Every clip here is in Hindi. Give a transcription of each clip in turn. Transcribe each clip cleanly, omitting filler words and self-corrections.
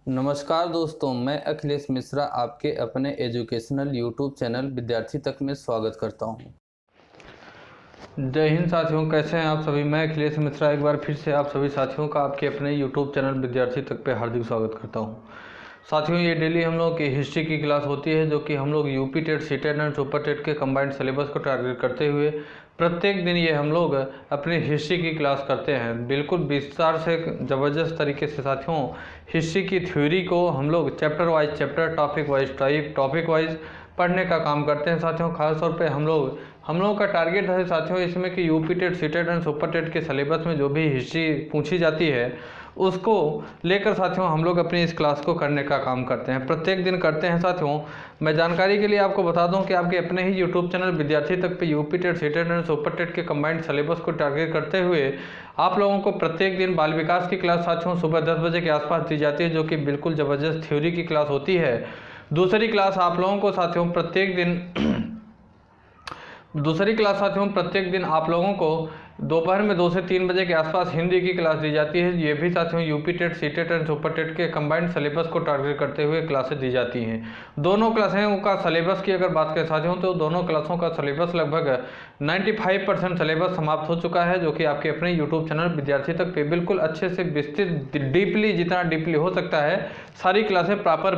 नमस्कार दोस्तों, मैं अखिलेश मिश्रा आपके अपने एजुकेशनल यूट्यूब चैनल विद्यार्थी तक में स्वागत करता हूं। जय हिंद साथियों, कैसे हैं आप सभी। मैं अखिलेश मिश्रा एक बार फिर से आप सभी साथियों का आपके अपने यूट्यूब चैनल विद्यार्थी तक पे हार्दिक स्वागत करता हूं। साथियों, ये डेली हम लोग की हिस्ट्री की क्लास होती है जो कि हम लोग UP TET, C TET and super TET के कंबाइंड सिलेबस को टारगेट करते हुए प्रत्येक दिन ये हम लोग अपनी हिस्ट्री की क्लास करते हैं। बिल्कुल विस्तार से ज़बरदस्त तरीके से साथियों हिस्ट्री की थ्योरी को हम लोग chapter wise chapter, topic wise topic wise पढ़ने का काम करते हैं। साथियों खास तौर पे हम लोगों का टारगेट है साथियों इसमें कि UP TET, C TET and super TET के सिलेबस में जो भी हिस्ट्री पूछी जाती है उसको लेकर साथियों हम लोग अपनी इस क्लास को करने का काम करते हैं, प्रत्येक दिन करते हैं। साथियों मैं जानकारी के लिए आपको बता दूं कि आपके अपने ही यूट्यूब चैनल विद्यार्थी तक पे UP TET, C TET and super TET के कंबाइंड सिलेबस को टारगेट करते हुए आप लोगों को प्रत्येक दिन बाल विकास की क्लास साथियों सुबह 10 बजे के आसपास दी जाती है, जो कि बिल्कुल ज़बरदस्त थ्योरी की क्लास होती है। दूसरी क्लास आप लोगों को साथियों प्रत्येक दिन आप लोगों को दोपहर में 2 से 3 बजे के आसपास हिंदी की क्लास दी जाती है। ये भी साथियों UP TET, C TET and super TET के कंबाइंड सिलेबस को टारगेट करते हुए क्लासेस दी जाती हैं। दोनों क्लासों का सिलेबस की अगर बात करें साथियों तो दोनों क्लासों का सिलेबस लगभग 95% सिलेबस समाप्त हो चुका है, जो कि आपके अपने यूट्यूब चैनल विद्यार्थी तक पे बिल्कुल अच्छे से विस्तृत डीपली, जितना डीपली हो सकता है सारी क्लासें प्रॉपर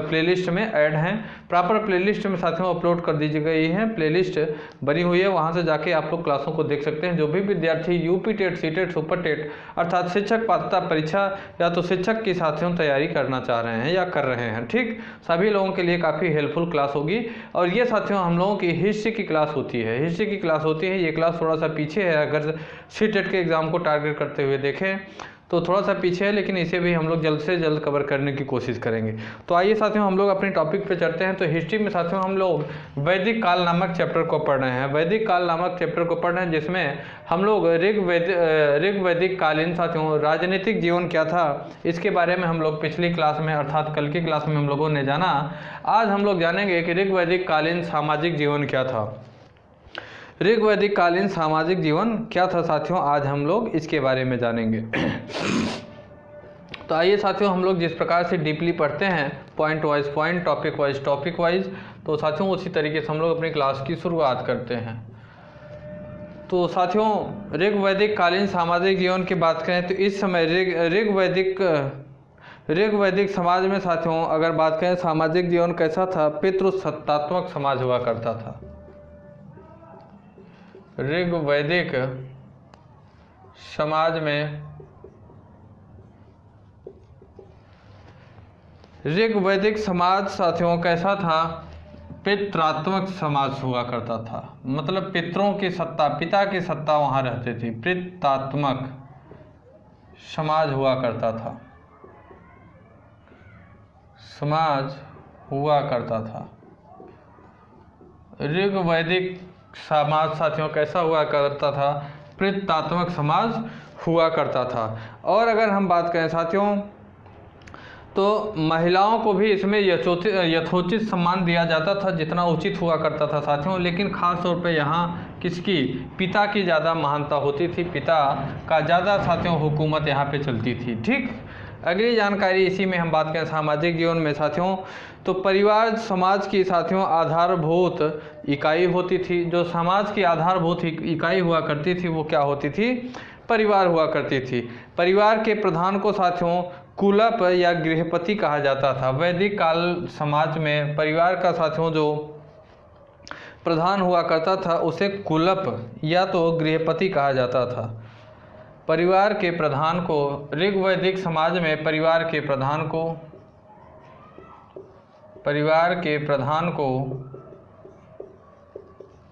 प्लेलिस्ट में ऐड हैं। प्रॉपर प्लेलिस्ट में साथियों अपलोड कर दी गई है, प्लेलिस्ट बनी हुई है, वहाँ से जाके आप लोग क्लासों को देख सकते हैं। जो भी विद्यार्थी UP TET, C TET, super TET अर्थात शिक्षक पात्रता परीक्षा या तो शिक्षक की साथियों तैयारी करना चाह रहे हैं या कर रहे हैं, ठीक, सभी लोगों के लिए काफ़ी हेल्पफुल क्लास होगी। और ये साथियों हम लोगों की हिस्ट्री की क्लास होती है, हिस्ट्री की क्लास होती है। ये क्लास थोड़ा सा पीछे है, अगर सी टेट के एग्ज़ाम को टारगेट करते हुए देखें तो थोड़ा सा पीछे है, लेकिन इसे भी हम लोग जल्द से जल्द कवर करने की कोशिश करेंगे। तो आइए साथियों हम लोग अपने टॉपिक पे चलते हैं। तो हिस्ट्री में साथियों हम लोग वैदिक काल नामक चैप्टर को पढ़ रहे हैं। वैदिक काल नामक चैप्टर को पढ़ रहे हैं जिसमें हम लोग ऋग वैदिक कालीन साथियों राजनीतिक जीवन क्या था इसके बारे में हम लोग पिछली क्लास में अर्थात कल की क्लास में हम लोगों ने जाना। आज हम लोग जानेंगे कि ऋग वैदिक कालीन सामाजिक जीवन क्या था। ऋग वैदिक कालीन सामाजिक जीवन क्या था साथियों, आज हम लोग इसके बारे में जानेंगे। तो आइए साथियों हम लोग जिस प्रकार से डीपली पढ़ते हैं point wise point, topic wise, तो साथियों उसी तरीके से हम लोग अपनी क्लास की शुरुआत करते हैं। तो साथियों ऋग वैदिक कालीन सामाजिक जीवन की बात करें तो इस समय ऋग वैदिक समाज में साथियों अगर बात करें सामाजिक जीवन कैसा था, पितृसत्तात्मक समाज हुआ करता था। ऋग वैदिक समाज में ऋग वैदिक समाज साथियों कैसा था, पितृत्वात्मक समाज हुआ करता था। मतलब पितरों की सत्ता, पिता की सत्ता वहाँ रहती थी, पितृत्वात्मक समाज हुआ करता था, समाज हुआ करता था। ऋग वैदिक समाज साथियों कैसा हुआ करता था, पितृत्वात्मक समाज हुआ करता था। और अगर हम बात करें साथियों तो महिलाओं को भी इसमें यथोचित सम्मान दिया जाता था जितना उचित हुआ करता था साथियों। लेकिन ख़ास तौर पे यहाँ किसकी, पिता की ज़्यादा महानता होती थी, पिता का ज़्यादा साथियों हुकूमत यहाँ पे चलती थी, ठीक। अगली जानकारी इसी में हम बात करें सामाजिक जीवन में साथियों तो परिवार समाज की साथियों आधारभूत इकाई होती थी। जो समाज की आधारभूत इकाई हुआ करती थी वो क्या होती थी, परिवार हुआ करती थी। परिवार के प्रधान को साथियों कुलप या गृहपति कहा जाता था। वैदिक काल समाज में परिवार का साथियों जो प्रधान हुआ करता था उसे कुलप या तो गृहपति कहा जाता था। परिवार के प्रधान को ऋग वैदिक समाज में परिवार के प्रधान को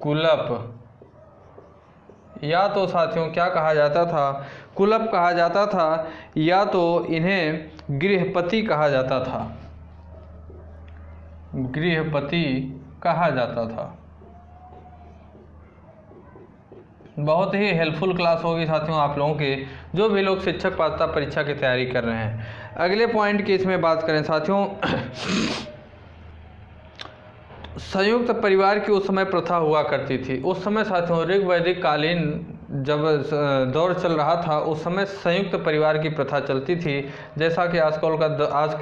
कुलप या तो साथियों क्या कहा जाता था, कुलप कहा जाता था, या तो इन्हें गृहपति कहा जाता था, गृहपति कहा जाता था। बहुत ही हेल्पफुल क्लास होगी साथियों आप लोगों के, जो भी लोग शिक्षक पात्रता परीक्षा की तैयारी कर रहे हैं। अगले पॉइंट की इसमें बात करें साथियों संयुक्त परिवार की उस समय प्रथा हुआ करती थी। उस समय साथियों ऋग वैदिक कालीन जब दौर चल रहा था उस समय संयुक्त परिवार की प्रथा चलती थी। जैसा कि आजकल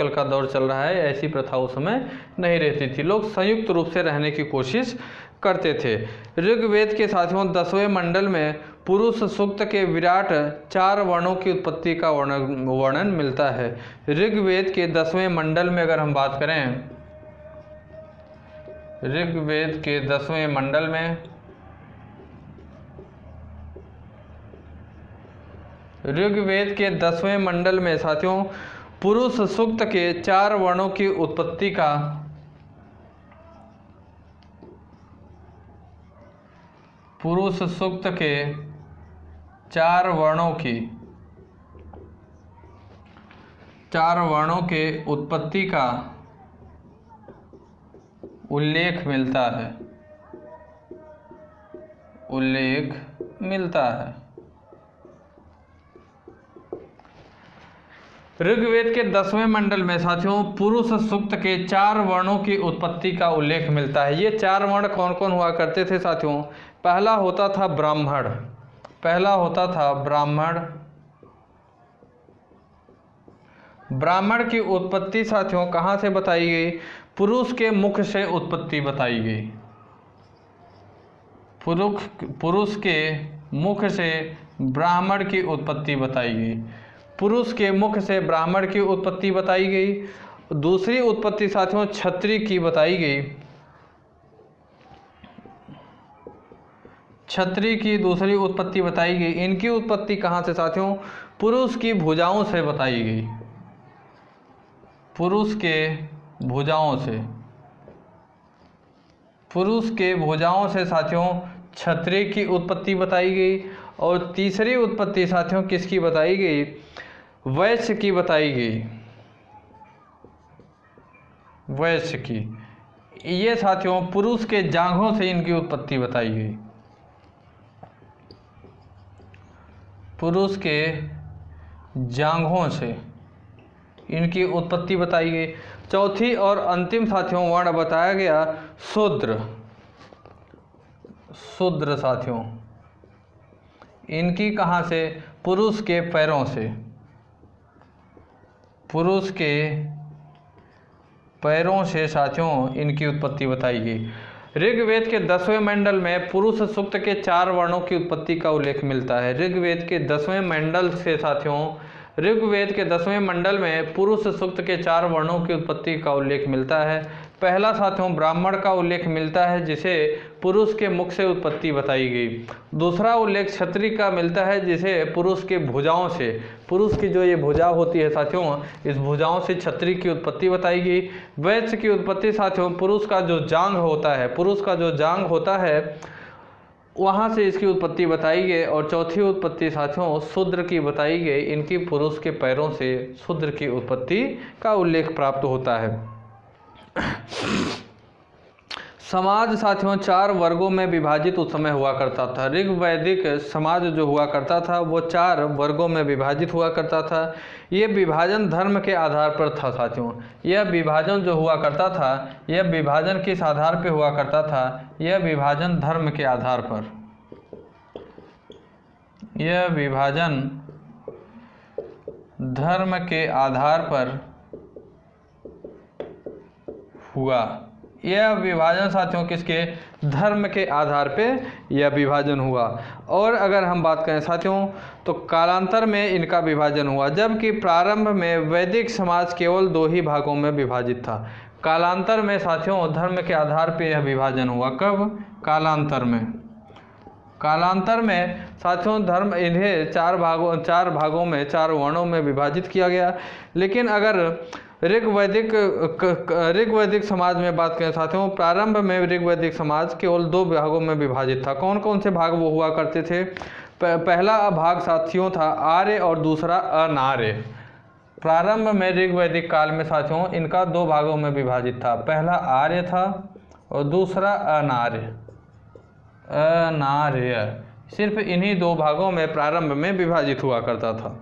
का दौर चल रहा है, ऐसी प्रथा उस समय नहीं रहती थी। लोग संयुक्त रूप से रहने की कोशिश करते थे। ऋग्वेद के साथियों 10वें मंडल में पुरुष सूक्त के विराट 4 वर्णों की उत्पत्ति का वर्णन मिलता है। ऋग्वेद के 10वें मंडल में अगर हम बात करें, ऋग्वेद के 10वें मंडल में साथियों पुरुष सूक्त के 4 वर्णों की उत्पत्ति का पुरुष सूक्त के 4 वर्णों के उत्पत्ति का उल्लेख मिलता है। ऋग्वेद के 10वें मंडल में साथियों पुरुष सूक्त के 4 वर्णों की उत्पत्ति का उल्लेख मिलता है। ये 4 वर्ण कौन कौन हुआ करते थे साथियों? पहला होता था ब्राह्मण। ब्राह्मण की उत्पत्ति साथियों कहाँ से बताई गई? पुरुष के मुख से उत्पत्ति बताई गई। पुरुष के मुख से ब्राह्मण की उत्पत्ति बताई गई। पुरुष के मुख से ब्राह्मण की उत्पत्ति बताई गई। दूसरी उत्पत्ति साथियों क्षत्रिय की बताई गई। क्षत्रिय की दूसरी उत्पत्ति बताई गई। इनकी उत्पत्ति कहाँ से साथियों? पुरुष की भुजाओं से बताई गई। पुरुष के भुजाओं से साथियों क्षत्रिय की उत्पत्ति बताई गई। और तीसरी उत्पत्ति साथियों किसकी बताई गई? वैश्य की बताई गई। वैश्य की, ये साथियों पुरुष के जांघों से इनकी उत्पत्ति बताई गई। पुरुष के जांघों से इनकी उत्पत्ति बताई गई। चौथी और अंतिम साथियों वर्ण बताया गया शूद्र साथियों। इनकी कहाँ से? पुरुष के पैरों से। पुरुष के पैरों से साथियों इनकी उत्पत्ति बताई गई। ऋग्वेद के 10वें मंडल में पुरुष सूक्त के 4 वर्णों की उत्पत्ति का उल्लेख मिलता है। ऋग्वेद के 10वें मंडल से साथियों ऋग्वेद के 10वें मंडल में पुरुष सूक्त के 4 वर्णों की उत्पत्ति का उल्लेख मिलता है। पहला साथियों ब्राह्मण का उल्लेख मिलता है जिसे पुरुष के मुख से उत्पत्ति बताई गई। दूसरा उल्लेख क्षत्रिय का मिलता है जिसे पुरुष के भुजाओं से, पुरुष की जो ये भुजा होती है साथियों, इस भुजाओं से क्षत्रिय की उत्पत्ति बताई गई। वैश्य की उत्पत्ति साथियों पुरुष का जो जांघ होता है वहाँ से इसकी उत्पत्ति बताई गई। और चौथी उत्पत्ति साथियों शूद्र की बताई गई। इनकी पुरुष के पैरों से शूद्र की उत्पत्ति का उल्लेख प्राप्त होता है। समाज साथियों 4 वर्गों में विभाजित उस समय हुआ करता था। ऋग्वैदिक समाज जो हुआ करता था वो 4 वर्गों में विभाजित हुआ करता था। ये विभाजन धर्म के आधार पर था साथियों। यह विभाजन जो हुआ करता था, यह विभाजन किस आधार पर हुआ करता था? यह विभाजन धर्म के आधार पर। यह विभाजन धर्म के आधार पर हुआ। यह विभाजन साथियों किसके? धर्म के आधार पे यह विभाजन हुआ। और अगर हम बात करें साथियों तो कालांतर में इनका विभाजन हुआ, जबकि प्रारंभ में वैदिक समाज केवल 2 ही भागों में विभाजित था। कालांतर में साथियों धर्म के आधार पे यह विभाजन हुआ। कब? कालांतर में साथियों धर्म इन्हें 4 भागों में 4 वर्णों में विभाजित किया गया। लेकिन अगर ऋग्वैदिक समाज में बात करें साथियों, प्रारंभ में ऋग्वैदिक समाज केवल 2 भागों में विभाजित था। कौन कौन से भाग वो हुआ करते थे? पहला भाग साथियों था आर्य और दूसरा अनार्य। प्रारंभ में ऋग्वैदिक काल में साथियों इनका 2 भागों में विभाजित था। पहला आर्य था और दूसरा अनार्य। सिर्फ इन्हीं 2 भागों में प्रारंभ में विभाजित हुआ करता था।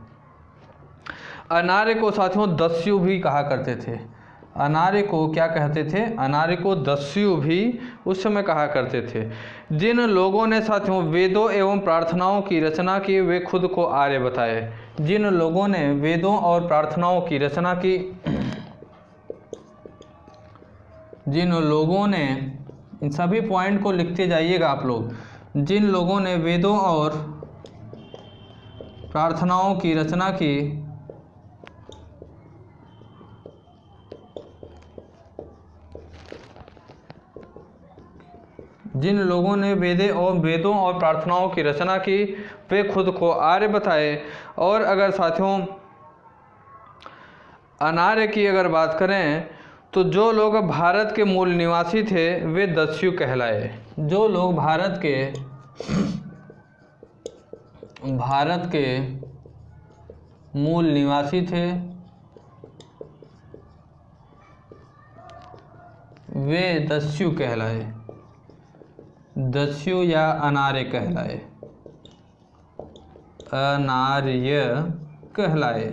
अनार्य को साथियों दस्यु भी कहा करते थे। अनार्य को क्या कहते थे? अनार्य को दस्यु भी उस समय कहा करते थे। जिन लोगों ने साथियों वेदों एवं प्रार्थनाओं की रचना की वे खुद को आर्य बताए। जिन लोगों ने वेदों और प्रार्थनाओं की रचना की, जिन लोगों ने, इन सभी पॉइंट को लिखते जाइएगा आप लोग, जिन लोगों ने वेदों और प्रार्थनाओं की रचना की जिन लोगों ने वेदों और प्रार्थनाओं की रचना की वे खुद को आर्य बताए। और अगर साथियों अनार्य की अगर बात करें तो जो लोग भारत के मूल निवासी थे वे दस्यु कहलाए। जो लोग भारत के मूल निवासी थे वे दस्यु कहलाए, दस्यु या अनार्य कहलाए, अनार्य कहलाए।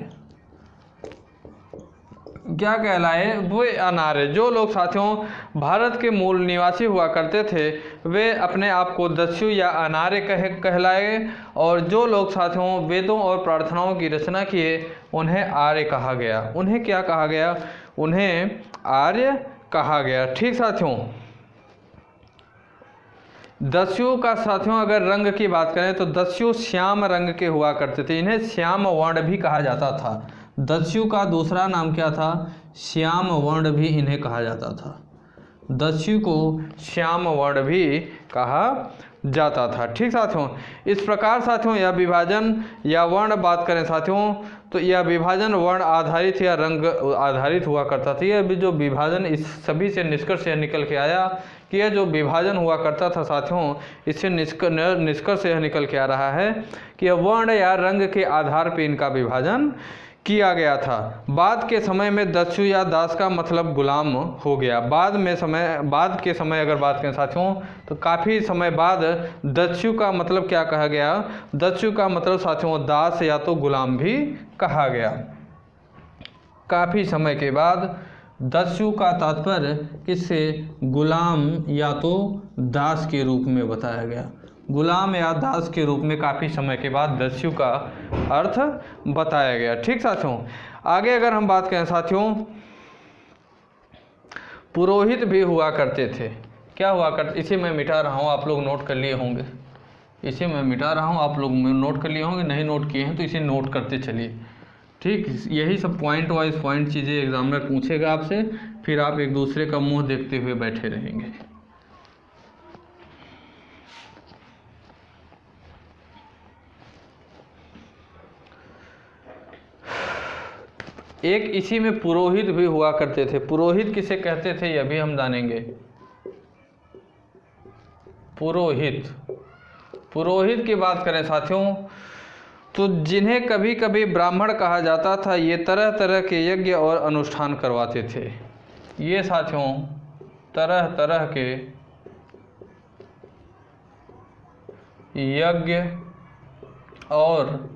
क्या कहलाए? वो अनार्य। जो लोग साथियों भारत के मूल निवासी हुआ करते थे वे अपने आप को दस्यु या अनार्य कहलाए। और जो लोग साथियों वेदों और प्रार्थनाओं की रचना किए उन्हें आर्य कहा गया। उन्हें क्या कहा गया? उन्हें आर्य कहा गया। ठीक साथियों, दस्यु का साथियों अगर रंग की बात करें तो दस्यु श्याम रंग के हुआ करते थे। इन्हें श्याम वर्ण भी कहा जाता था। दस्यु का दूसरा नाम क्या था? श्याम वर्ण भी इन्हें कहा जाता था। दस्यु को श्याम वर्ण भी कहा जाता था। ठीक साथियों, इस प्रकार साथियों यह विभाजन या वर्ण बात करें साथियों तो यह विभाजन वर्ण आधारित या रंग आधारित हुआ करता था। यह भी जो विभाजन, इस सभी से निष्कर्ष यह निकल के आया कि यह जो विभाजन हुआ करता था साथियों, इससे निष्कर्ष यह निकल के आ रहा है कि यह वर्ण या रंग के आधार पर इनका विभाजन किया गया था। बाद के समय में दस्यु या दास का मतलब गुलाम हो गया। बाद के समय अगर बात करें साथियों तो काफ़ी समय बाद दस्यु का मतलब क्या कहा गया? दस्यु का मतलब साथियों दास या तो गुलाम भी कहा गया। काफ़ी समय के बाद दस्यु का तात्पर्य किससे? गुलाम या तो दास के रूप में बताया गया। गुलाम या दास के रूप में काफ़ी समय के बाद दस्यु का अर्थ बताया गया। ठीक साथियों, आगे अगर हम बात करें साथियों, पुरोहित भी हुआ करते थे। क्या हुआ करते? इसे मैं मिटा रहा हूँ, आप लोग नोट कर लिए होंगे। इसे मैं मिटा रहा हूँ, आप लोग नोट कर लिए होंगे। नहीं नोट किए हैं तो इसे नोट करते चलिए। ठीक, यही सब पॉइंट वाइज पॉइंट चीज़ें एग्जामिनर पूछेगा आपसे, फिर आप एक दूसरे का मुंह देखते हुए बैठे रहेंगे। एक इसी में पुरोहित भी हुआ करते थे। पुरोहित किसे कहते थे यह भी हम जानेंगे। पुरोहित की बात करें साथियों तो जिन्हें कभी कभी ब्राह्मण कहा जाता था, ये तरह तरह के यज्ञ और अनुष्ठान करवाते थे। ये साथियों तरह तरह के यज्ञ और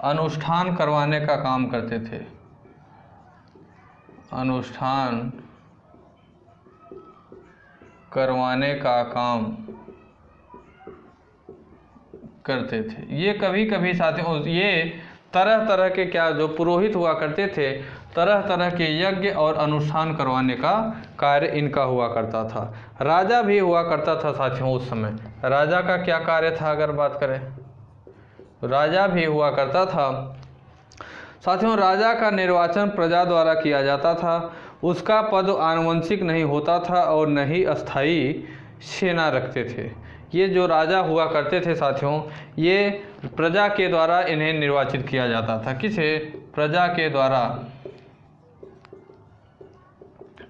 अनुष्ठान करवाने का काम करते थे। अनुष्ठान करवाने का काम करते थे। ये कभी कभी साथियों ये तरह तरह के क्या जो पुरोहित हुआ करते थे, तरह तरह के यज्ञ और अनुष्ठान करवाने का कार्य इनका हुआ करता था। राजा भी हुआ करता था साथियों उस समय। राजा का क्या कार्य था अगर बात करें? राजा भी हुआ करता था साथियों। राजा का निर्वाचन प्रजा द्वारा किया जाता था। उसका पद आनुवंशिक नहीं होता था और न ही अस्थायी सेना रखते थे। ये जो राजा हुआ करते थे साथियों, ये प्रजा के द्वारा इन्हें निर्वाचित किया जाता था। किसे? प्रजा के द्वारा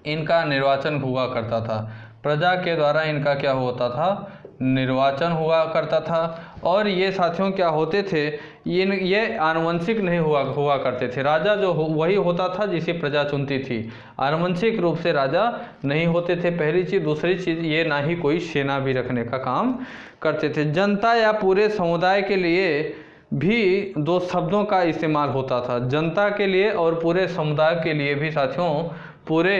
इनका निर्वाचन हुआ करता था। प्रजा के द्वारा इनका क्या होता था? निर्वाचन हुआ करता था। और ये साथियों क्या होते थे? ये आनुवंशिक नहीं हुआ करते थे। राजा जो वही होता था जिसे प्रजा चुनती थी। आनुवंशिक रूप से राजा नहीं होते थे, पहली चीज़। दूसरी चीज़ ये ना ही कोई सेना भी रखने का काम करते थे। जनता या पूरे समुदाय के लिए भी दो शब्दों का इस्तेमाल होता था, जनता के लिए और पूरे समुदाय के लिए भी साथियों पूरे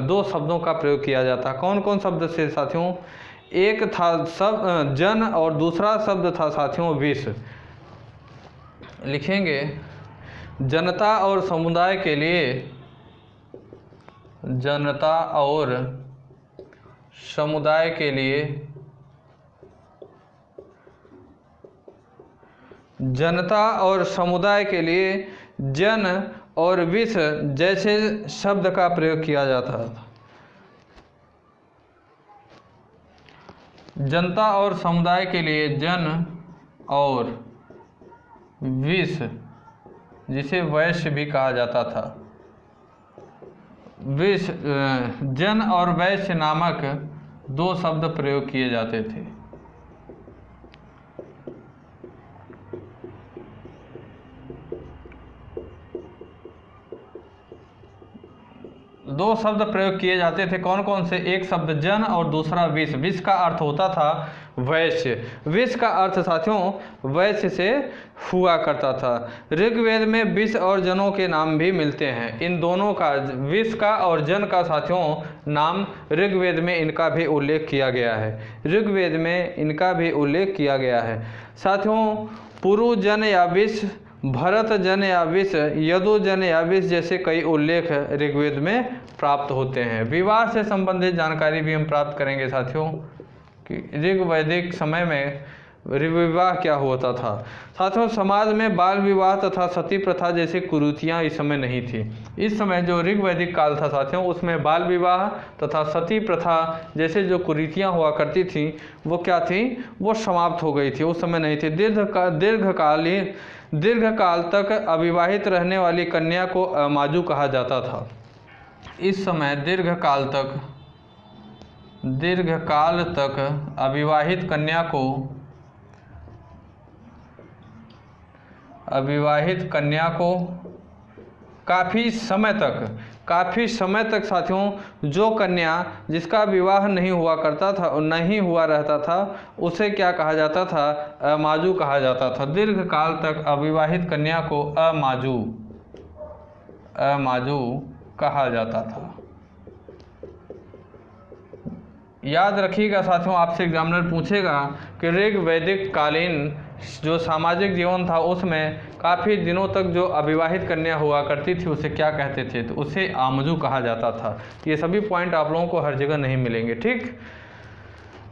दो शब्दों का प्रयोग किया जाता। कौन कौन शब्द से साथियों? एक था सब जन और दूसरा शब्द था साथियों विष। लिखेंगे जनता और समुदाय के लिए, जनता और समुदाय के लिए, जनता और समुदाय के लिए जन और विष जैसे शब्द का प्रयोग किया जाता था। जनता और समुदाय के लिए जन और विष, जिसे वैश्य भी कहा जाता था, विष, जन और वैश्य नामक दो शब्द प्रयोग किए जाते थे। दो शब्द प्रयोग किए जाते थे। कौन कौन से? एक शब्द जन और दूसरा विष। विष का अर्थ होता था वैश्य। विष का अर्थ साथियों वैश्य से हुआ करता था। ऋग्वेद में विष और जनों के नाम भी मिलते हैं। इन दोनों का, विष का और जन का साथियों नाम ऋग्वेद में इनका भी उल्लेख किया गया है। ऋग्वेद में इनका भी उल्लेख किया गया है। साथियों पुरु जन या विष, भरत जन या विष, यदु जन या विष जैसे कई उल्लेख ऋग्वेद में प्राप्त होते हैं। विवाह से संबंधित जानकारी भी हम प्राप्त करेंगे साथियों कि ऋग्वैदिक समय में विवाह क्या होता था। साथियों समाज में बाल विवाह तथा सती प्रथा जैसी कुरीतियाँ इस समय नहीं थी। इस समय जो ऋग्वैदिक काल था साथियों उसमें बाल विवाह तथा सती प्रथा जैसे जो कुरीतियाँ हुआ करती थी वो क्या थी? वो समाप्त हो गई थी, उस समय नहीं थी। दीर्घकाल तक अविवाहित रहने वाली कन्या को अमाजू कहा जाता था। इस समय दीर्घकाल तक अविवाहित कन्या को काफ़ी समय तक साथियों जो कन्या जिसका विवाह नहीं हुआ करता था और नहीं हुआ रहता था उसे क्या कहा जाता था? अमाजू कहा जाता था। दीर्घकाल तक अविवाहित कन्या को अमाजू कहा जाता था। याद रखिएगा साथियों, आपसे एग्जामिनर पूछेगा कि ऋग्वैदिक कालीन जो सामाजिक जीवन था उसमें काफ़ी दिनों तक जो अविवाहित कन्या हुआ करती थी उसे क्या कहते थे? तो उसे आमजू कहा जाता था। ये सभी पॉइंट आप लोगों को हर जगह नहीं मिलेंगे, ठीक?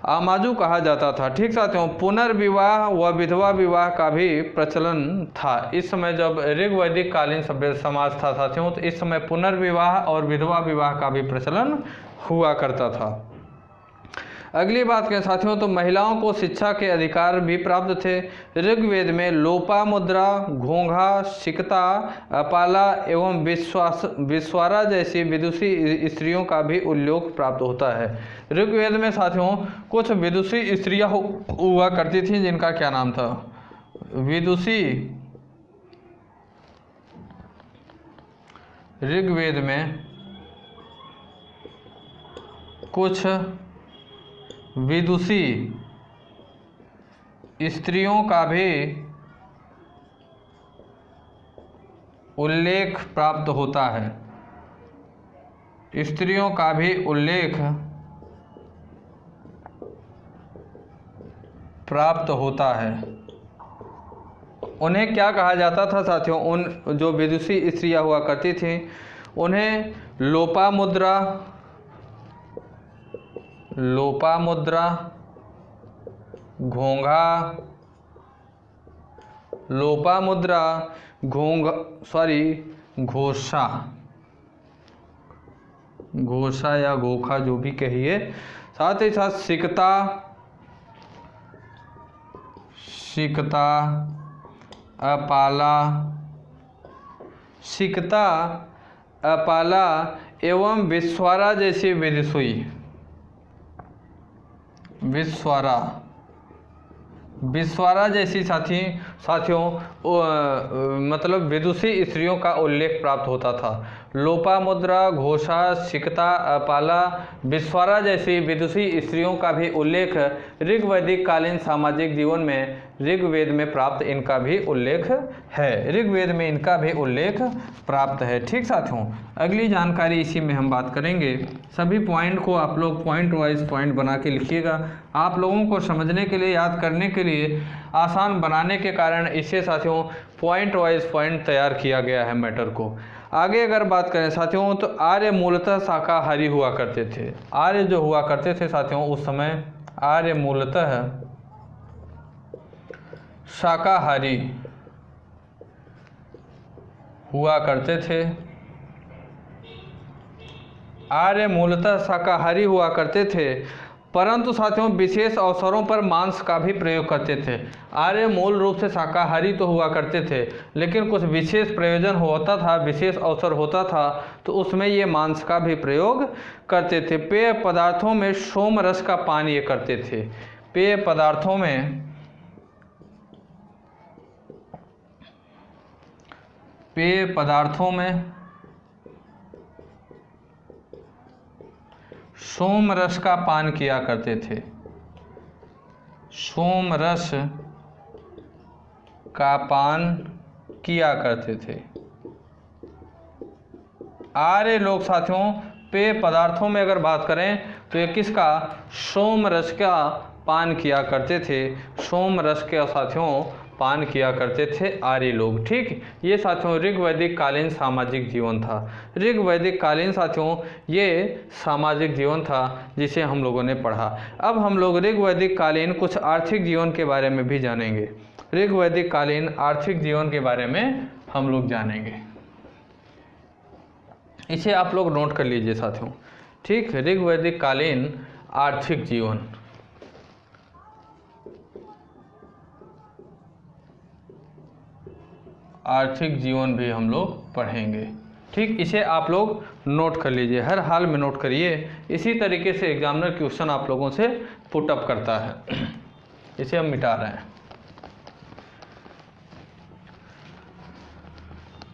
आमाजू कहा जाता था। ठीक साथियों पुनर्विवाह व विधवा विवाह का भी प्रचलन था। इस समय जब ऋग्वैदिक कालीन सभ्य समाज था साथियों तो इस समय पुनर्विवाह और विधवा विवाह का भी प्रचलन हुआ करता था। अगली बात करें साथियों तो महिलाओं को शिक्षा के अधिकार भी प्राप्त थे। ऋग्वेद में लोपामुद्रा, घोंघा, सिकता, अपाला एवं विश्वारा जैसी विदुषी स्त्रियों का भी उल्लेख प्राप्त होता है। ऋग्वेद में साथियों कुछ विदुषी स्त्रियां हुआ करती थीं जिनका क्या नाम था? विदुषी। ऋग्वेद में कुछ विदुषी स्त्रियों का भी उल्लेख प्राप्त होता है। स्त्रियों का भी उल्लेख प्राप्त होता है। उन्हें क्या कहा जाता था साथियों? उन जो विदुषी स्त्रियां हुआ करती थीं उन्हें लोपामुद्रा, घोंघा, घोषा या गोखा जो भी कहिए, साथ ही साथ सिकता, अपाला एवं विश्वारा जैसी विदुषी, विश्वारा जैसी साथी साथियों मतलब विदुषी स्त्रियों का उल्लेख प्राप्त होता था। लोपामुद्रा, घोषा, सिकता, अपाला, विश्वारा जैसी विदुषी स्त्रियों का भी उल्लेख ऋग्वैदिक कालीन सामाजिक जीवन में ऋग्वेद में प्राप्त इनका भी उल्लेख है। ऋग्वेद में इनका भी उल्लेख प्राप्त है। ठीक साथियों, अगली जानकारी इसी में हम बात करेंगे। सभी पॉइंट को आप लोग पॉइंट वाइज पॉइंट बना के लिखिएगा। आप लोगों को समझने के लिए, याद करने के लिए आसान बनाने के कारण इसे साथियों पॉइंट वाइज पॉइंट तैयार किया गया है मैटर को। आगे अगर बात करें साथियों तो आर्य मूलतः शाकाहारी हुआ करते थे। आर्य जो हुआ करते थे साथियों उस समय आर्य मूलतः शाकाहारी हुआ करते थे। आर्य मूलतः शाकाहारी हुआ करते थे, परंतु साथियों विशेष अवसरों पर मांस का भी प्रयोग करते थे। आर्य मूल रूप से शाकाहारी तो हुआ करते थे, लेकिन कुछ विशेष प्रयोजन होता था, विशेष अवसर होता था तो उसमें ये मांस का भी प्रयोग करते थे। पेय पदार्थों में सोम रस का पान ये करते थे। पेय पदार्थों में सोम रस का पान किया करते थे। सोम रस का पान किया करते थे। आर्य लोग साथियों पेय पदार्थों में अगर बात करें तो ये किसका, सोम रस का पान किया करते थे। सोम रस के साथियों पान किया करते थे आर्य लोग। ठीक, ये साथियों ऋग्वैदिक कालीन सामाजिक जीवन था। ऋग्वैदिक कालीन साथियों ये सामाजिक जीवन था जिसे हम लोगों ने पढ़ा। अब हम लोग ऋग्वैदिक कालीन कुछ आर्थिक जीवन के बारे में भी जानेंगे। ऋग्वैदिक कालीन आर्थिक जीवन के बारे में हम लोग जानेंगे। इसे आप लोग नोट कर लीजिए साथियों। ठीक, ऋग्वैदिक कालीन आर्थिक जीवन। आर्थिक जीवन भी हम लोग पढ़ेंगे। ठीक, इसे आप लोग नोट कर लीजिए, हर हाल में नोट करिए। इसी तरीके से एग्जामिनर क्वेश्चन आप लोगों से पुट अप करता है। इसे हम मिटा रहे हैं।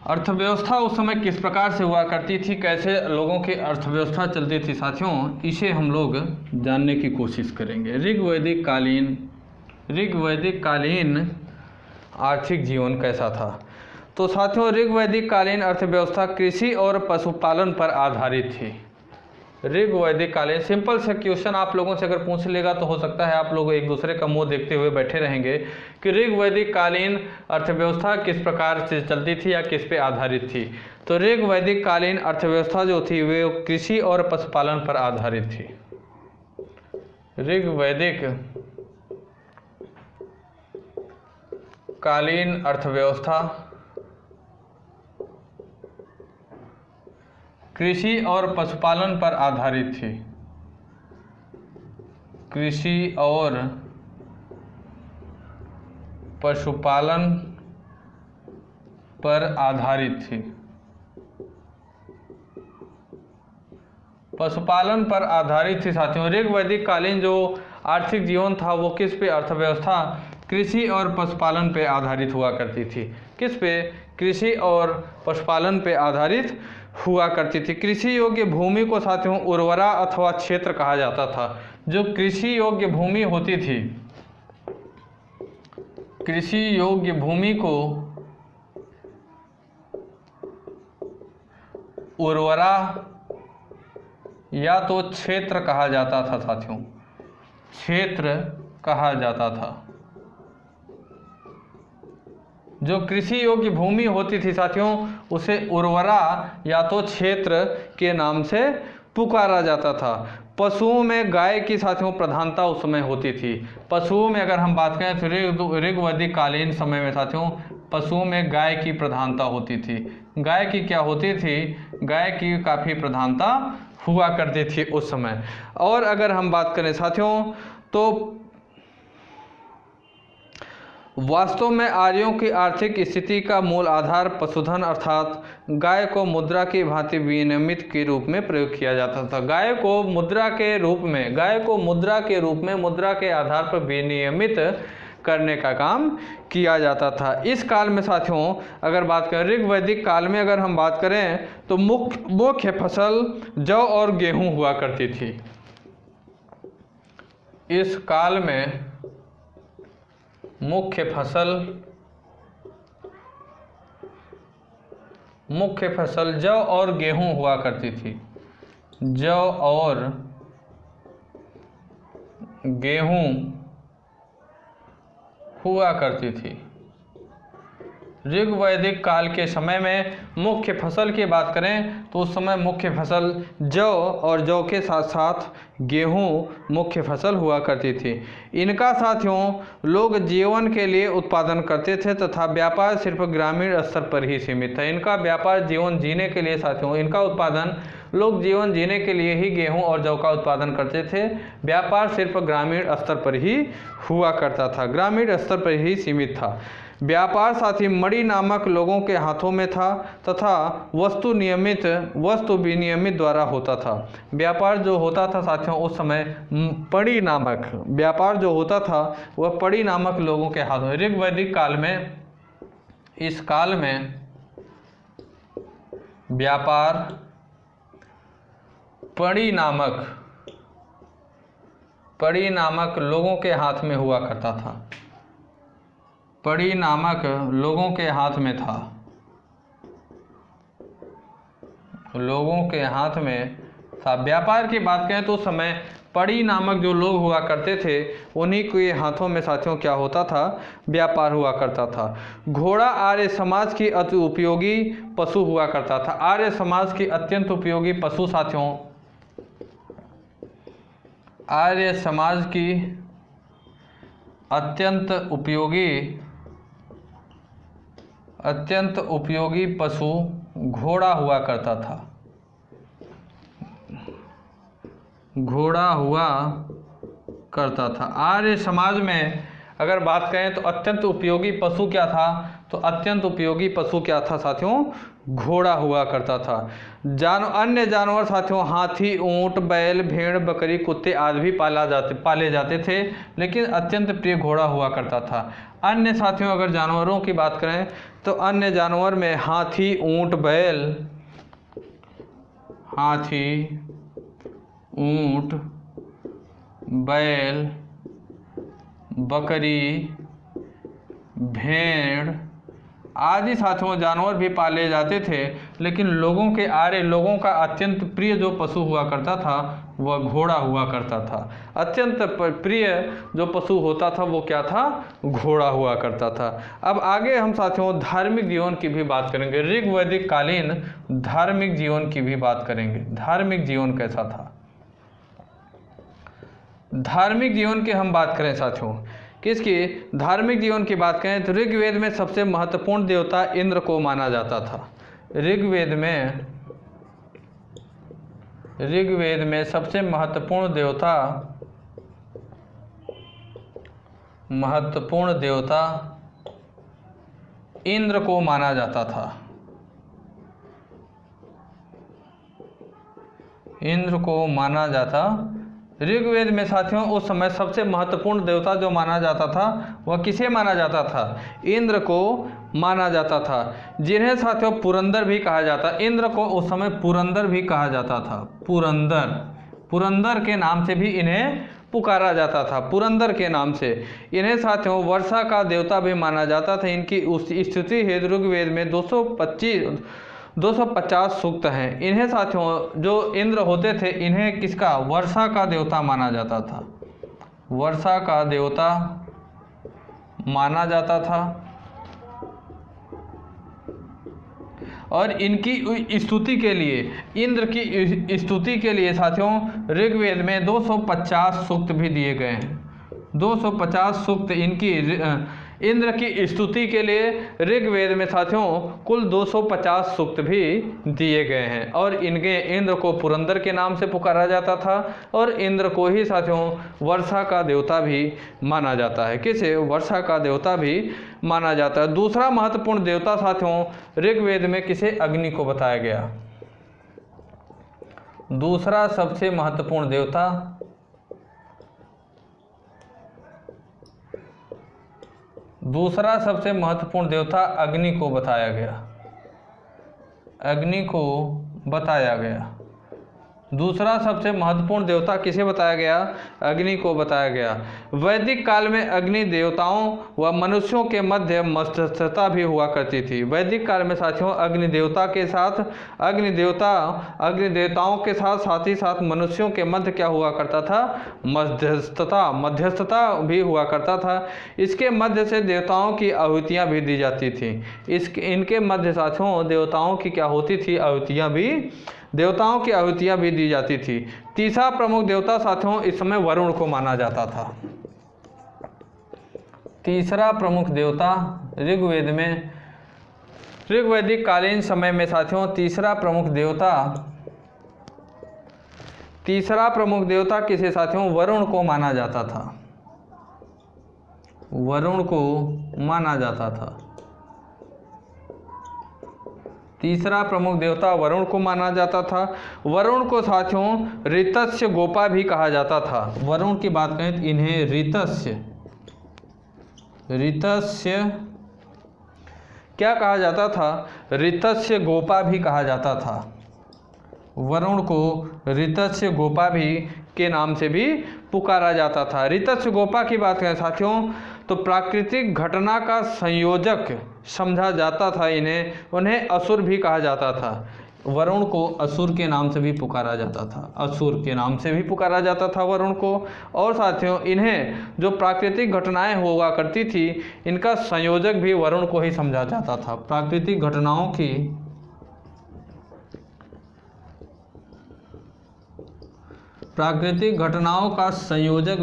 अर्थव्यवस्था उस समय किस प्रकार से हुआ करती थी, कैसे लोगों की अर्थव्यवस्था चलती थी साथियों, इसे हम लोग जानने की कोशिश करेंगे। ऋग्वैदिक कालीन आर्थिक जीवन कैसा था। तो साथियों ऋग्वैदिक कालीन अर्थव्यवस्था कृषि और पशुपालन पर आधारित थी। ऋग्वैदिक कालीन, सिंपल से क्वेश्चन आप लोगों से अगर पूछ लेगा तो हो सकता है आप लोग एक दूसरे का मुंह देखते हुए बैठे रहेंगे कि ऋग्वैदिक कालीन अर्थव्यवस्था किस प्रकार से चलती थी या किस पे आधारित थी। तो ऋग्वैदिक कालीन अर्थव्यवस्था जो थी वे कृषि और पशुपालन पर आधारित थी। ऋग्वैदिक कालीन अर्थव्यवस्था कृषि और पशुपालन पर आधारित थी। कृषि और पशुपालन पर आधारित थी। पशुपालन पर आधारित थी साथियों। ऋग्वैदिक कालीन जो आर्थिक जीवन था वो किस पे, अर्थव्यवस्था कृषि और पशुपालन पे आधारित हुआ करती थी। किस पे, कृषि और पशुपालन पे आधारित हुआ करती थी। कृषि योग्य भूमि को साथियों उर्वरा अथवा क्षेत्र कहा जाता था। जो कृषि योग्य भूमि होती थी, कृषि योग्य भूमि को उर्वरा या तो क्षेत्र कहा जाता था साथियों, क्षेत्र कहा जाता था। जो कृषि योग्य भूमि होती थी साथियों उसे उर्वरा या तो क्षेत्र के नाम से पुकारा जाता था। पशुओं में गाय की साथियों प्रधानता उस समय होती थी। पशुओं में अगर हम बात करें तो ऋग्वैदिक कालीन समय में साथियों पशुओं में गाय की प्रधानता होती थी। गाय की क्या होती थी, गाय की काफ़ी प्रधानता हुआ करती थी उस समय। और अगर हम बात करें साथियों तो वास्तव में आर्यों की आर्थिक स्थिति का मूल आधार पशुधन अर्थात गाय को मुद्रा की भांति विनियमित के रूप में प्रयोग किया जाता था। गाय को मुद्रा के रूप में, मुद्रा के आधार पर विनियमित करने का काम किया जाता था। इस काल में साथियों अगर बात करें ऋग वैदिक काल में अगर हम बात करें तो मुख्य फसल जौ और गेहूं हुआ करती थी। इस काल में मुख्य फसल जौ और गेहूं हुआ करती थी। जौ और गेहूं हुआ करती थी। ऋग वैदिक काल के समय में मुख्य फसल की बात करें तो उस समय मुख्य फसल जौ और जौ के साथ साथ गेहूं मुख्य फसल हुआ करती थी। इनका साथियों लोग जीवन के लिए उत्पादन करते थे तथा व्यापार सिर्फ ग्रामीण स्तर पर ही सीमित था। इनका व्यापार जीवन जीने के लिए साथियों इनका उत्पादन लोग जीवन जीने के लिए ही गेहूं और जौ का उत्पादन करते थे। व्यापार सिर्फ ग्रामीण स्तर पर ही हुआ करता था, ग्रामीण स्तर पर ही सीमित था। व्यापार साथी मणि नामक लोगों के हाथों में था तथा वस्तु विनियमित द्वारा होता था। व्यापार जो होता था साथियों उस समय पड़ी नामक व्यापार जो होता था वह पड़ी नामक लोगों के हाथों। ऋग वैदिक काल में इस काल में व्यापार पड़ी नामक लोगों के हाथ में हुआ करता था। पड़ी नामक लोगों के हाथ में था, लोगों के हाथ में था। व्यापार की बात करें तो उस समय पड़ी नामक जो लोग हुआ करते थे उन्हीं के हाथों में साथियों क्या होता था, व्यापार हुआ करता था। घोड़ा आर्य समाज की अति उपयोगी पशु हुआ करता था। आर्य समाज की अत्यंत उपयोगी पशु साथियों, आर्य समाज की अत्यंत उपयोगी पशु घोड़ा हुआ करता था। घोड़ा हुआ करता था। आर्य समाज में अगर बात करें तो अत्यंत उपयोगी पशु क्या था, तो अत्यंत उपयोगी पशु क्या था साथियों, घोड़ा हुआ करता था। अन्य जानवर साथियों हाथी, ऊंट, बैल, भेड़, बकरी, कुत्ते आदि भी पाले जाते थे, लेकिन अत्यंत प्रिय घोड़ा हुआ करता था। अन्य साथियों अगर जानवरों की बात करें तो अन्य जानवर में हाथी, ऊंट, बैल, बकरी, भेड़ आदि साथियों जानवर भी पाले जाते थे, लेकिन लोगों का अत्यंत प्रिय जो पशु हुआ करता था वह घोड़ा हुआ करता था। अत्यंत प्रिय जो पशु होता था वो क्या था, घोड़ा हुआ करता था। अब आगे हम साथियों धार्मिक जीवन की भी बात करेंगे। ऋग वैदिक कालीन धार्मिक जीवन की भी बात करेंगे। धार्मिक जीवन कैसा था, धार्मिक जीवन की हम बात करें साथियों, किसकी धार्मिक जीवन की बात करें तो ऋग्वेद में सबसे महत्वपूर्ण देवता इंद्र को माना जाता था। ऋग्वेद में सबसे महत्वपूर्ण देवता इंद्र को माना जाता था। इंद्र को माना जाता। ऋग्वेद में साथियों उस समय सबसे महत्वपूर्ण देवता जो माना जाता था वह किसे माना जाता था, इंद्र को माना जाता था, जिन्हें साथियों पुरंदर भी कहा जाता। इंद्र को उस समय पुरंदर भी कहा जाता था। पुरंदर के नाम से भी इन्हें पुकारा जाता था। पुरंदर के नाम से इन्हें साथियों वर्षा का देवता भी माना जाता था। इनकी उस स्थिति हेतु ऋग्वेद में 250 सूक्त हैं। इन्हें साथियों जो इंद्र होते थे इन्हें किसका, वर्षा का देवता माना जाता था। वर्षा का देवता माना जाता था और इनकी स्तुति के लिए, इंद्र की स्तुति के लिए साथियों ऋग्वेद में 250 सूक्त भी दिए गए हैं। 250 सूक्त इंद्र की स्तुति के लिए ऋग्वेद में साथियों कुल 250 सूक्त भी दिए गए हैं। और इंद्र को पुरंदर के नाम से पुकारा जाता था और इंद्र को ही साथियों वर्षा का देवता भी माना जाता है। किसे, वर्षा का देवता भी माना जाता है। दूसरा महत्वपूर्ण देवता साथियों ऋग्वेद में किसे, अग्नि को बताया गया। दूसरा सबसे महत्वपूर्ण देवता दूसरा सबसे महत्वपूर्ण देवता अग्नि को बताया गया। अग्नि को बताया गया। दूसरा सबसे महत्वपूर्ण देवता किसे बताया गया? अग्नि को बताया गया। वैदिक काल में अग्नि देवताओं व मनुष्यों के मध्य मध्यस्थता भी हुआ करती थी। वैदिक काल में साथियों अग्नि देवताओं के साथ ही साथ मनुष्यों के मध्य क्या हुआ करता था? मध्यस्थता भी हुआ करता था। इसके मध्य से देवताओं की आहुतियाँ भी दी जाती थी। इनके मध्य साथियों देवताओं की क्या होती थी? देवताओं की आहुतियाँ भी दी जाती थी। तीसरा प्रमुख देवता साथियों इस समय वरुण को माना जाता था। तीसरा प्रमुख देवता ऋग्वैदिक कालीन समय में साथियों तीसरा प्रमुख देवता किसे साथियों? वरुण को माना जाता था। वरुण को माना जाता था। तीसरा प्रमुख देवता वरुण को माना जाता था। वरुण को साथियों ऋतस्य गोपा भी कहा जाता था। वरुण की बात करें तो इन्हें ऋतस्य क्या कहा जाता था? ऋतस्य गोपा भी कहा जाता था। वरुण को ऋतस्य गोपा भी के नाम से भी पुकारा जाता था। ऋतस्य गोपा की बात करें साथियों तो प्राकृतिक घटना का संयोजक समझा जाता था। उन्हें असुर भी कहा जाता था। वरुण को असुर के नाम से भी पुकारा जाता था। असुर के नाम से भी पुकारा जाता था वरुण को। और साथियों इन्हें जो प्राकृतिक घटनाएं हुआ करती थी इनका संयोजक भी वरुण को ही समझा जाता था। प्राकृतिक घटनाओं का संयोजक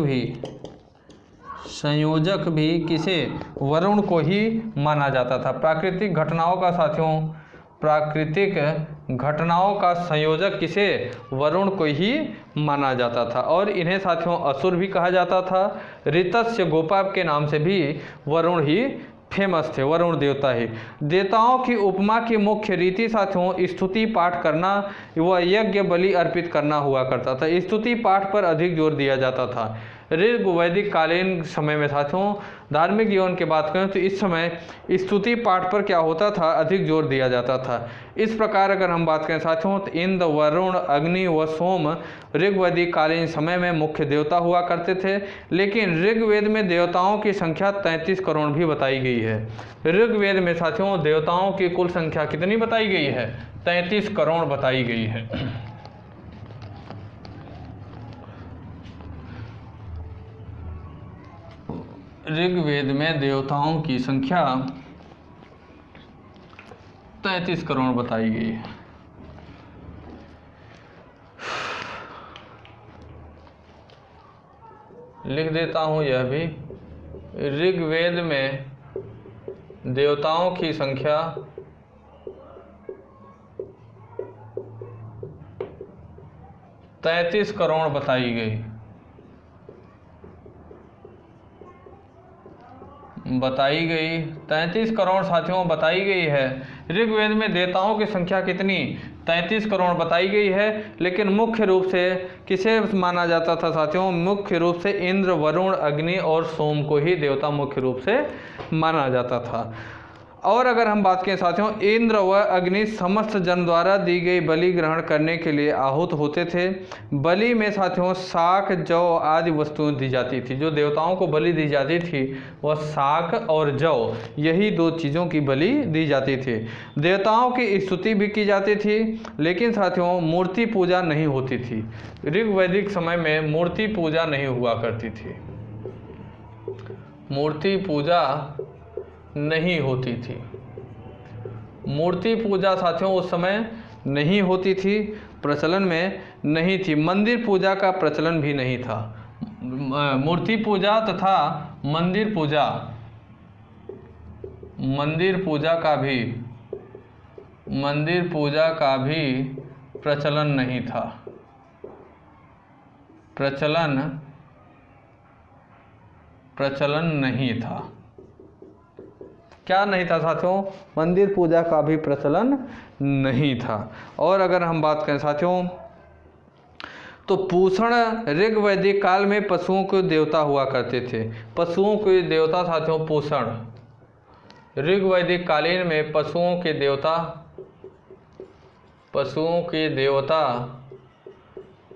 भी किसे? वरुण को ही माना जाता था। प्राकृतिक घटनाओं का संयोजक किसे? वरुण को ही माना जाता था। और इन्हें साथियों असुर भी कहा जाता था। ऋतस्य गोपा के नाम से भी वरुण ही फेमस थे। वरुण देवता ही। देवताओं की उपमा की मुख्य रीति साथियों स्तुति पाठ करना व यज्ञ बलि अर्पित करना हुआ करता था। स्तुति पाठ पर अधिक जोर दिया जाता था। ऋग्वैदिक कालीन समय में साथियों धार्मिक जीवन की बात करें तो इस समय स्तुति पाठ पर क्या होता था? अधिक जोर दिया जाता था। इस प्रकार अगर हम बात करें साथियों तो इंद्र, वरुण, अग्नि व सोम ऋग्वैदिक कालीन समय में मुख्य देवता हुआ करते थे। लेकिन ऋग्वेद में देवताओं की संख्या 33 करोड़ भी बताई गई है। ऋग्वेद में साथियों देवताओं की कुल संख्या कितनी बताई गई है? 33 करोड़ बताई गई है। ऋग्वेद में देवताओं की संख्या 33 करोड़ बताई गई है। लिख देता हूं यह भी। ऋग्वेद में देवताओं की संख्या 33 करोड़ बताई गई। 33 करोड़ साथियों बताई गई है। ऋग्वेद में देवताओं की संख्या कितनी? 33 करोड़ बताई गई है। लेकिन मुख्य रूप से किसे माना जाता था साथियों? मुख्य रूप से इंद्र, वरुण, अग्नि और सोम को ही देवता मुख्य रूप से माना जाता था। और अगर हम बात करें साथियों इंद्र व अग्नि समस्त जन द्वारा दी गई बलि ग्रहण करने के लिए आहूत होते थे। बलि में साथियों शाक, जौ आदि वस्तुएं दी जाती थी। जो देवताओं को बलि दी जाती थी वह शाक और जौ, यही दो चीज़ों की बलि दी जाती थी। देवताओं की स्तुति भी की जाती थी। लेकिन साथियों मूर्ति पूजा नहीं होती थी। ऋग्वैदिक समय में मूर्ति पूजा नहीं हुआ करती थी। मूर्ति पूजा नहीं होती थी। मूर्ति पूजा साथियों उस समय नहीं होती थी, प्रचलन में नहीं थी। मंदिर पूजा का प्रचलन भी नहीं था। मूर्ति पूजा तथा मंदिर पूजा का भी प्रचलन नहीं था। प्रचलन नहीं था। क्या नहीं था साथियों? मंदिर पूजा का भी प्रचलन नहीं था। और अगर हम बात करें साथियों तो पूषण ऋग वैदिक काल में पशुओं के देवता हुआ करते थे। पशुओं के देवता साथियों पूषण, ऋग वैदिक कालीन में पशुओं के देवता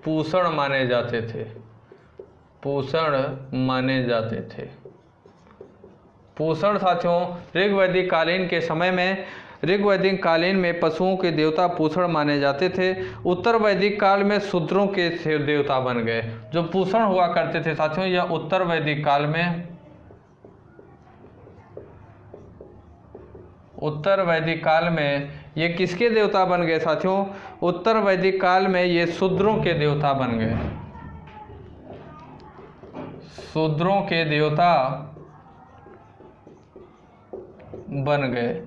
पूषण माने जाते थे। पूषण माने जाते थे। पूषण साथियों ऋग वैदिक कालीन के समय में, ऋग वैदिक कालीन में पशुओं के देवता पूषण माने जाते थे। उत्तर वैदिक काल में शूद्रों के देवता बन गए। जो पूषण हुआ करते थे साथियों, यह उत्तर वैदिक काल में, उत्तर वैदिक काल में ये किसके देवता बन गए साथियों? उत्तर वैदिक काल में ये शूद्रों के देवता बन गए। शूद्रों के देवता बन गए।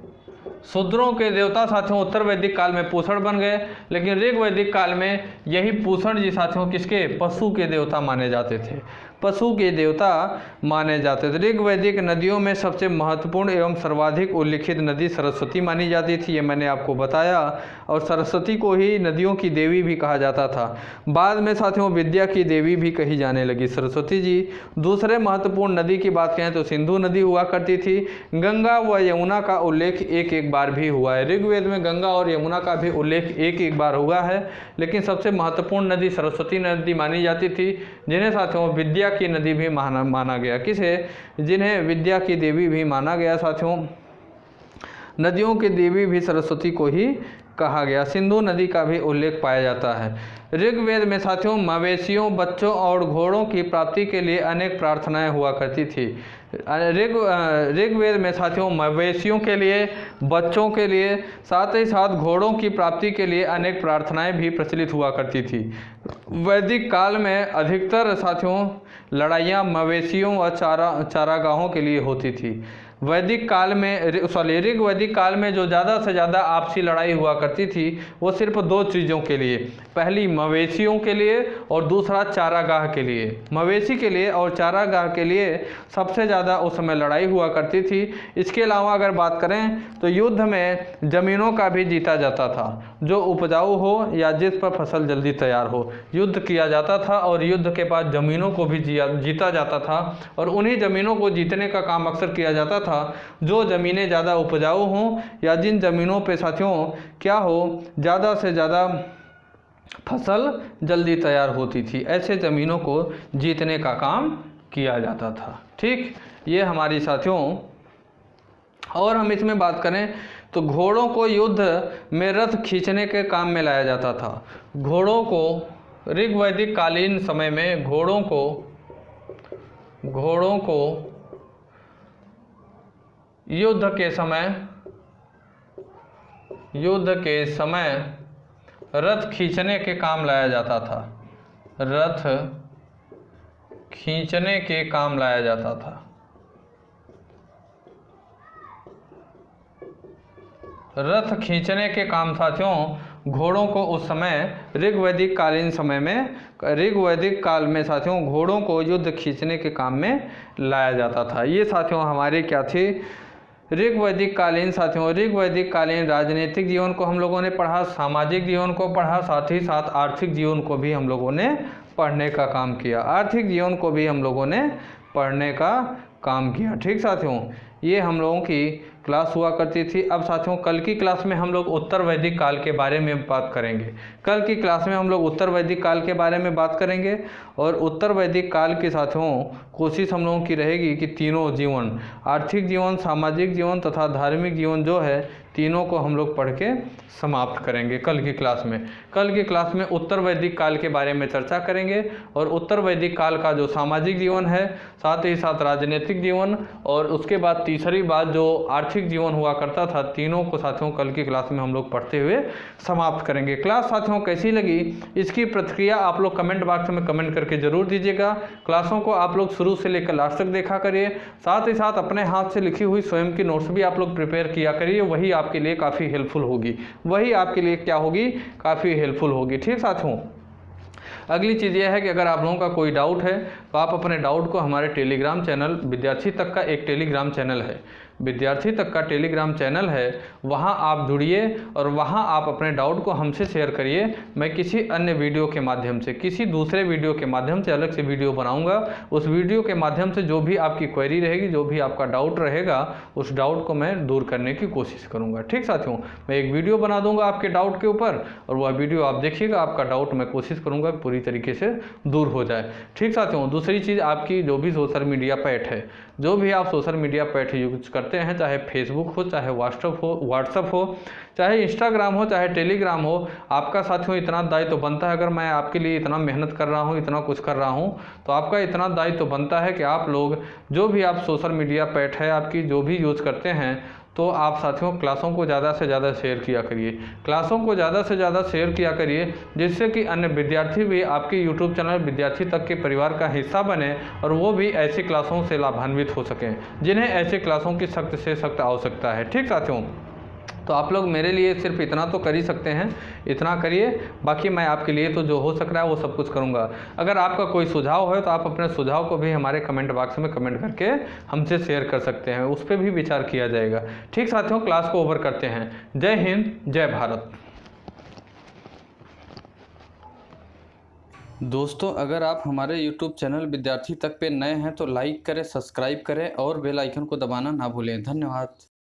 शूद्रों के देवता साथियों उत्तर वैदिक काल में पूषण बन गए, लेकिन ऋग वैदिक काल में यही पूषण जी साथियों किसके? पशु के देवता माने जाते थे। पशु के देवता माने जाते थे। ऋग वैदिक नदियों में सबसे महत्वपूर्ण एवं सर्वाधिक उल्लिखित नदी सरस्वती मानी जाती थी, ये मैंने आपको बताया। और सरस्वती को ही नदियों की देवी भी कहा जाता था। बाद में साथियों विद्या की देवी भी कही जाने लगी सरस्वती जी। दूसरे महत्वपूर्ण नदी की बात करें तो सिंधु नदी हुआ करती थी। गंगा व यमुना का उल्लेख एक एक बार भी हुआ है। ऋग्वेद में गंगा और यमुना का भी उल्लेख एक एक बार हुआ है, लेकिन सबसे महत्वपूर्ण नदी सरस्वती नदी मानी जाती थी, जिन्हें साथियों विद्या की नदी भी माना गया। किसे? जिन्हें विद्या की देवी भी माना गया साथियों। नदियों की देवी भी सरस्वती को ही कहा गया। सिंधु नदी का भी उल्लेख पाया जाता है। ऋग्वेद में साथियों मवेशियों, बच्चों और घोड़ों की प्राप्ति के लिए अनेक प्रार्थनाएं हुआ करती थी। ऋग्वेद में साथियों मवेशियों के लिए, बच्चों के लिए, साथ ही साथ घोड़ों की प्राप्ति के लिए अनेक प्रार्थनाएं भी प्रचलित हुआ करती थी। वैदिक काल में अधिकतर साथियों लड़ाइयाँ मवेशियों व चारागाहों के लिए होती थी। वैदिक काल में ऋग वैदिक काल में जो ज़्यादा से ज़्यादा आपसी लड़ाई हुआ करती थी वो सिर्फ दो चीज़ों के लिए, पहली मवेशियों के लिए और दूसरा चारागाह के लिए। मवेशी के लिए और चारागाह के लिए सबसे ज़्यादा उस समय लड़ाई हुआ करती थी। इसके अलावा अगर बात करें तो युद्ध में ज़मीनों का भी जीता जाता था, जो उपजाऊ हो या जिस पर फसल जल्दी तैयार हो, युद्ध किया जाता था और युद्ध के बाद ज़मीनों को भी जीता जाता था। और उन्हीं ज़मीनों को जीतने का काम अक्सर किया जाता था जो ज़मीनें ज़्यादा उपजाऊ हों या जिन ज़मीनों पे साथियों क्या हो, ज़्यादा से ज़्यादा फसल जल्दी तैयार होती थी, ऐसे ज़मीनों को जीतने का काम किया जाता था। ठीक, ये हमारी साथियों। और हम इसमें बात करें तो घोड़ों को युद्ध में रथ खींचने के काम में लाया जाता था। घोड़ों को ऋग वैदिक कालीन समय में घोड़ों को युद्ध के समय रथ खींचने के काम लाया जाता था। रथ खींचने के काम लाया जाता था। रथ खींचने के काम साथियों घोड़ों को उस समय ऋग वैदिक कालीन समय में, ऋग वैदिक काल में साथियों घोड़ों को युद्ध खींचने के काम में लाया जाता था। ये साथियों हमारे क्या थे? ऋग वैदिक कालीन साथियों। ऋग वैदिक कालीन राजनीतिक जीवन को हम लोगों ने पढ़ा, सामाजिक जीवन को पढ़ा, साथ ही साथ आर्थिक जीवन को भी हम लोगों ने पढ़ने का काम किया। आर्थिक जीवन को भी हम लोगों ने पढ़ने का काम किया। ठीक साथियों, ये हम लोगों की क्लास हुआ करती थी। अब साथियों कल की क्लास में हम लोग उत्तर वैदिक काल के बारे में बात करेंगे। कल की क्लास में हम लोग उत्तर वैदिक काल के बारे में बात करेंगे। और उत्तर वैदिक काल के साथियों कोशिश हम लोगों की रहेगी कि तीनों जीवन, आर्थिक जीवन, सामाजिक जीवन तथा धार्मिक जीवन जो है, तीनों को हम लोग पढ़ के समाप्त करेंगे कल की क्लास में। कल की क्लास में उत्तर वैदिक काल के बारे में चर्चा करेंगे और उत्तर वैदिक काल का जो सामाजिक जीवन है, साथ ही साथ राजनीतिक जीवन और उसके बाद तीसरी बात जो आर्थिक जीवन हुआ करता था, तीनों को साथियों कल की क्लास में हम लोग पढ़ते हुए समाप्त करेंगे। क्लास साथियों कैसी लगी इसकी प्रतिक्रिया आप लोग कमेंट बॉक्स में कमेंट करके ज़रूर दीजिएगा। क्लासों को आप लोग शुरू से लेकर लास्ट तक देखा करिए। साथ ही साथ अपने हाथ से लिखी हुई स्वयं की नोट्स भी आप लोग प्रिपेयर किया करिए, वही आपके लिए काफ़ी हेल्पफुल होगी। वही आपके लिए क्या होगी? काफ़ी हेल्पफुल होगी। ठीक साथियों, अगली चीज़ यह है कि अगर आप लोगों का कोई डाउट है तो आप अपने डाउट को हमारे टेलीग्राम चैनल, विद्यार्थी तक का एक टेलीग्राम चैनल है, विद्यार्थी तक का टेलीग्राम चैनल है, वहाँ आप जुड़िए और वहाँ आप अपने डाउट को हमसे शेयर करिए। मैं किसी अन्य वीडियो के माध्यम से, किसी दूसरे वीडियो के माध्यम से अलग से वीडियो बनाऊंगा। उस वीडियो के माध्यम से जो भी आपकी क्वेरी रहेगी, जो भी आपका डाउट रहेगा, उस डाउट को मैं दूर करने की कोशिश करूंगा। ठीक साथियों, मैं एक वीडियो बना दूंगा आपके डाउट के ऊपर और वह वीडियो आप देखिएगा, आपका डाउट मैं कोशिश करूंगा पूरी तरीके से दूर हो जाए। ठीक साथियों, दूसरी चीज़, आपकी जो भी सोशल मीडिया पैठ है, जो भी आप सोशल मीडिया पैठ यूज करते हैं, चाहे फेसबुक हो, चाहे व्हाट्सअप हो, चाहे इंस्टाग्राम हो, चाहे टेलीग्राम हो, आपका साथियों इतना दायित्व बनता है, अगर मैं आपके लिए इतना मेहनत कर रहा हूँ, इतना कुछ कर रहा हूँ, तो आपका इतना दायित्व बनता है कि आप लोग जो भी आप सोशल मीडिया पैठ है आपकी जो भी यूज़ करते हैं, तो आप साथियों क्लासों को ज़्यादा से ज़्यादा शेयर किया करिए, क्लासों को ज़्यादा से ज़्यादा शेयर किया करिए, जिससे कि अन्य विद्यार्थी भी आपके यूट्यूब चैनल विद्यार्थी तक के परिवार का हिस्सा बने और वो भी ऐसी क्लासों से लाभान्वित हो सकें, जिन्हें ऐसी क्लासों की सख्त से सख्त आवश्यकता है। ठीक साथियों, तो आप लोग मेरे लिए सिर्फ इतना तो कर ही सकते हैं, इतना करिए, बाकी मैं आपके लिए तो जो हो सक रहा है वो सब कुछ करूंगा। अगर आपका कोई सुझाव है तो आप अपने सुझाव को भी हमारे कमेंट बॉक्स में कमेंट करके हमसे शेयर कर सकते हैं, उस पर भी विचार किया जाएगा। ठीक साथियों, क्लास को ओवर करते हैं। जय हिंद, जय भारत। दोस्तों, अगर आप हमारे YouTube चैनल विद्यार्थी तक पे नए हैं तो लाइक करें, सब्सक्राइब करें और बेल आइकन को दबाना ना भूलें। धन्यवाद।